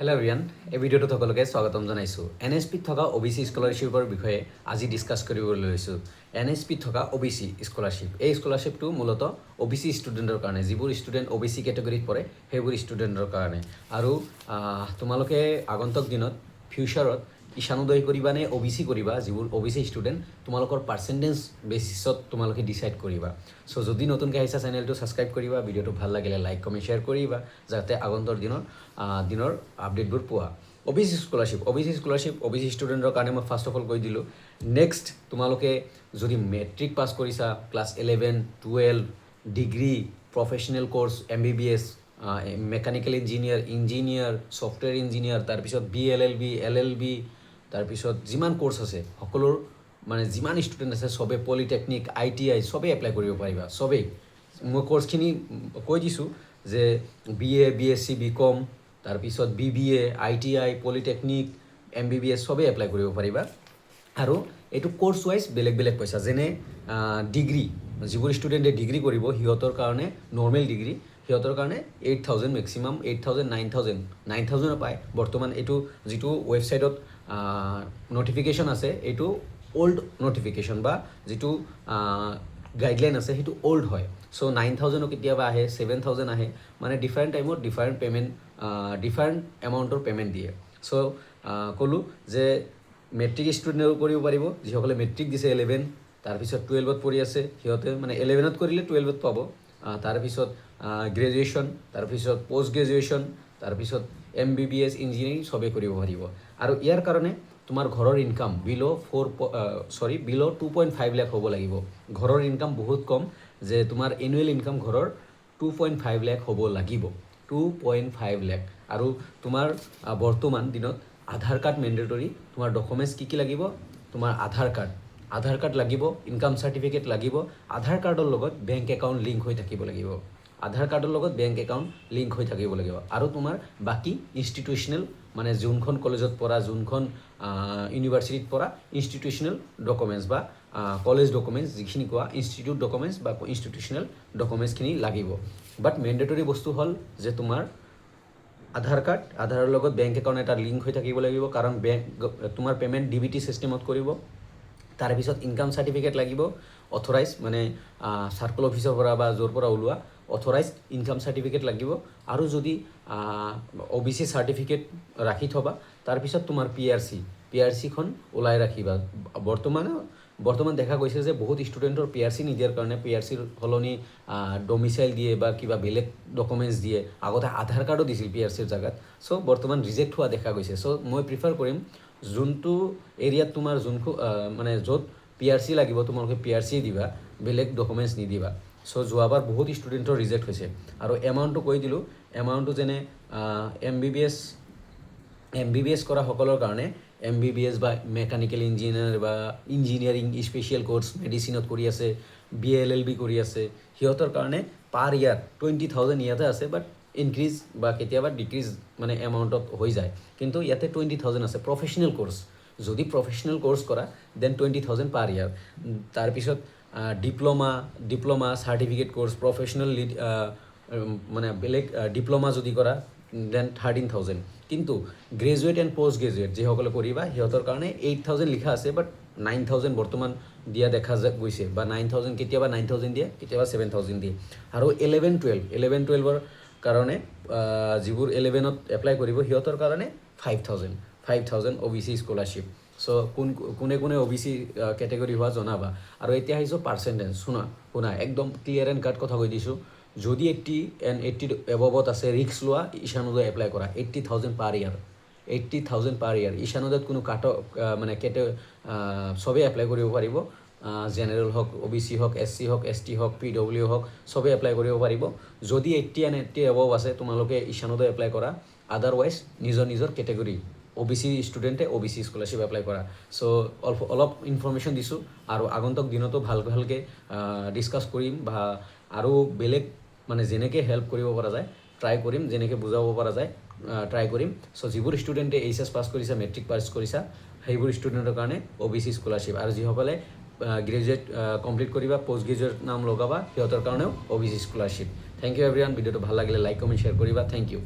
Hello' Riyan, এই ভিডিঅ'টোত সকলোকে স্বাগতম জনাইছোঁ। NSPত থকা OBC স্কলাৰশ্বিপৰ বিষয়ে আজি ডিছকাছ কৰিবলৈ লৈছোঁ। NSPত থকা OBC স্কলাৰশ্বিপ, এই স্কলাৰশ্বিপটো মূলতঃ OBC ষ্টুডেণ্টৰ কাৰণে, যিবোৰ ষ্টুডেণ্ট OBC কেটেগৰীত পৰে সেইবোৰ ষ্টুডেণ্টৰ কাৰণে। আৰু তোমালোকে আগন্তুক দিনত ফিউচাৰত ঈশানোদয় কৰিবা নে OBC কৰিবা, যিবোৰ OBC ষ্টুডেণ্ট তোমালোকৰ পাৰ্চেণ্টেজ বেচিছত তোমালোকে ডিচাইড কৰিবা। চ' যদি নতুনকৈ আহিছা চেনেলটো ছাবস্ক্ৰাইব কৰিবা, ভিডিঅ'টো ভাল লাগিলে লাইক কমেণ্ট শ্বেয়াৰ কৰিবা, যাতে আগন্তুক দিনৰ আপডেটবোৰ পোৱা। OBC স্কলাৰশ্বিপ OBC ষ্টুডেণ্টৰ কাৰণে মই ফাৰ্ষ্ট অফ অল কৈ দিলোঁ। নেক্সট, তোমালোকে যদি মেট্ৰিক পাছ কৰিছা, class 11, 12, degree, professional course, MBBS, mechanical engineer, software engineer, তাৰপিছত BLLB, LLB, তাৰপিছত যিমান ক'ৰ্ছ আছে সকলোৰ যিমান ষ্টুডেণ্ট আছে চবেই, পলিটেকনিক, ITI চবেই এপ্লাই কৰিব পাৰিবা। চবেই মই ক'ৰ্ছখিনি কৈ দিছোঁ যে BA, BSc, BCom, তাৰপিছত BBA, ITI, পলিটেকনিক, MBBS চবেই এপ্লাই কৰিব পাৰিবা। আৰু এইটো ক'ৰ্ছ ৱাইজ বেলেগ বেলেগ পইচা, যেনে ডিগ্ৰী, যিবোৰ ষ্টুডেণ্টে ডিগ্ৰী কৰিব সিহঁতৰ কাৰণে নৰ্মেল ডিগ্ৰী, সিহঁতৰ কাৰণে 8,000, মেক্সিমাম 8,000, 9,000 পায় বৰ্তমান। এইটো যিটো ৱেবছাইটত নটিফিকেশ্যন আছে, এইটো অল্ড নটিফিকেশ্যন বা যিটো গাইডলাইন আছে সেইটো অল্ড হয়। চ' 9,000 কেতিয়াবা আহে, 7,000 আহে, ডিফাৰেণ্ট টাইমত ডিফাৰেণ্ট পে'মেণ্ট, ডিফাৰেণ্ট এমাউণ্টৰ পে'মেণ্ট দিয়ে। চ' ক'লোঁ যে মেট্ৰিক ষ্টুডেণ্টেও কৰিব পাৰিব, যিসকলে মেট্ৰিক দিছে 11, তাৰপিছত 12ত পঢ়ি আছে সিহঁতে 11ত কৰিলে 12ত পাব। তাৰপিছত গ্ৰেজুৱেশ্যন, তাৰপিছত পষ্ট গ্ৰেজুৱেশ্যন, তাৰপিছত MBBS, ইঞ্জিনিয়াৰিং চবেই কৰিব পাৰিব। আৰু ইয়াৰ কাৰণে তোমাৰ ঘৰৰ ইনকাম বিল' 2.5 লাখ হ'ব লাগিব। ঘৰৰ ইনকাম বহুত কম, যে তোমাৰ এনুৱেল ইনকাম ঘৰৰ 2.5 লাখ হ'ব লাগিব, 2.5 লাখ। আৰু তোমাৰ বৰ্তমান দিনত আধাৰ কাৰ্ড মেণ্ডেটৰী। তোমাৰ ডকুমেণ্টছ কি লাগিব? তোমাৰ আধাৰ কাৰ্ড লাগিব, ইনকাম চাৰ্টিফিকেট লাগিব, আধাৰ কাৰ্ডৰ লগত বেংক একাউণ্ট লিংক হৈ থাকিব লাগিব, আৰু তোমাৰ বাকী ইনষ্টিটিউচনেল, যোনখন কলেজত পঢ়া, যোনখন ইউনিভাৰ্চিটিত পঢ়া, ইনষ্টিটিউচনেল ডকুমেণ্টছ বা কলেজ ডকুমেণ্টছ যিখিনি কোৱা, ইনষ্টিটিউট ডকুমেণ্টছ বা ইনষ্টিটিউচনেল ডকুমেণ্টছখিনি লাগিব। বাট মেণ্ডেটৰী বস্তু হ'ল যে তোমাৰ আধাৰৰ লগত বেংক একাউণ্ট এটা লিংক হৈ থাকিব লাগিব, কাৰণ তোমাৰ পে'মেণ্ট DBT চিষ্টেমত কৰিব। তাৰপিছত ইনকাম চাৰ্টিফিকেট লাগিব, অথৰাইজ, চাৰ্কল অফিচৰ পৰা বা য'ৰ পৰা ওলোৱা অথৰাইজ ইনকাম চাৰ্টিফিকেট লাগিব। আৰু যদি OBC চাৰ্টিফিকেট ৰাখি থবা, তাৰপিছত তোমাৰ PRCখন ওলাই ৰাখিবা। বৰ্তমান দেখা গৈছে যে বহুত ষ্টুডেণ্টৰ PRC নিদিয়াৰ কাৰণে PRCৰ সলনি ডমিচাইল দিয়ে বা কিবা বেলেগ ডকুমেণ্টছ দিয়ে। আগতে আধাৰ কাৰ্ডো দিছিল PRCৰ জেগাত। চ' বৰ্তমান ৰিজেক্ট হোৱা দেখা গৈছে। চ' মই প্ৰিফাৰ কৰিম যোনটো এৰিয়াত তোমাৰ য'ত PRC লাগিব তোমালোকে PRC দিবা, বেলেগ ডকুমেণ্টছ নিদিবা। চ' যোৱাবাৰ বহুত ষ্টুডেণ্টৰ ৰিজেক্ট হৈছে। আৰু এমাউণ্টটো কৈ দিলোঁ, এমাউণ্টটো যেনে MBBS কৰা সকলৰ কাৰণে, MBBS বা মেকানিকেল ইঞ্জিনিয়াৰ বা ইঞ্জিনিয়াৰিং স্পেচিয়েল ক'ৰ্ছ মেডিচিনত কৰি আছে, BLLB কৰি আছে, সিহঁতৰ কাৰণে পাৰ ইয়াৰ 20,000 ইয়াতে আছে, বাট ইনক্ৰিজ বা কেতিয়াবা ডিক্ৰিজ এমাউণ্টত হৈ যায়। কিন্তু ইয়াতে 20,000 আছে। প্ৰফেচনেল ক'ৰ্ছ, যদি প্ৰফেচনেল ক'ৰ্ছ কৰা দেন 20,000 পাৰ ইয়াৰ। তাৰপিছত ডিপ্ল'মা চাৰ্টিফিকেট ক'ৰ্ছ, প্ৰফেচনেল বেলেগ ডিপ্ল'মা যদি কৰা দেন 13,000। কিন্তু গ্ৰেজুৱেট এণ্ড পষ্ট গ্ৰেজুৱেট যিসকলে কৰিবা সিহঁতৰ কাৰণে 8,000 লিখা আছে, বাট 9,000 বৰ্তমান দিয়া দেখা গৈছে, বা 9,000 কেতিয়াবা 9,000 দিয়ে, কেতিয়াবা 7,000 দিয়ে। আৰু 11-12ৰ কাৰণে যিবোৰ 11ত এপ্লাই কৰিব সিহঁতৰ কাৰণে 5,000 OBC স্কলাৰশ্বিপ। চ' কোনে OBC কেটেগৰী হোৱা জনাবা। আৰু এতিয়া আহিছোঁ পাৰ্চেণ্টেজ। শুনা একদম ক্লিয়াৰ এণ্ড কাট কথা কৈ দিছোঁ। যদি 80 এবভত আছে, ৰিক্স লোৱা, ঈশানোদয় এপ্লাই কৰা। 80,000 পাৰ ইয়াৰ। ঈশানোদয়ত কোনো চবেই এপ্লাই কৰিব পাৰিব। জেনেৰেল হওক, OBC হওক, SC হওক, ST হওক, PW হওক, চবেই এপ্লাই কৰিব পাৰিব। যদি 80 এবভ আছে তোমালোকে ঈশানোদয় এপ্লাই কৰা। আদাৰৱাইজ নিজৰ category OBC ষ্টুডেণ্টে OBC scholarship apply কৰা। চ' অলপ ইনফৰ্মেশ্যন দিছোঁ, আৰু আগন্তুক দিনতো ভালকৈ ডিছকাছ কৰিম, বা আৰু বেলেগ যেনেকৈ হেল্প কৰিব পৰা যায় ট্ৰাই কৰিম, যেনেকৈ বুজাব পৰা যায় ট্ৰাই কৰিম। চ' যিবোৰ ষ্টুডেণ্টে HS পাছ কৰিছা, মেট্ৰিক পাছ কৰিছা, সেইবোৰ ষ্টুডেণ্টৰ কাৰণে OBC স্কলাৰশ্বিপ। আৰু যিসকলে গ্ৰেজুৱেট কমপ্লিট কৰিবা, পষ্ট গ্ৰেজুৱেট নাম লগাবা, সিহঁতৰ কাৰণেও OBC scholarship. Thank you everyone. ভিডিঅ'টো ভাল লাগিলে লাইক কমেণ্ট শ্বেয়াৰ কৰিবা। Thank U.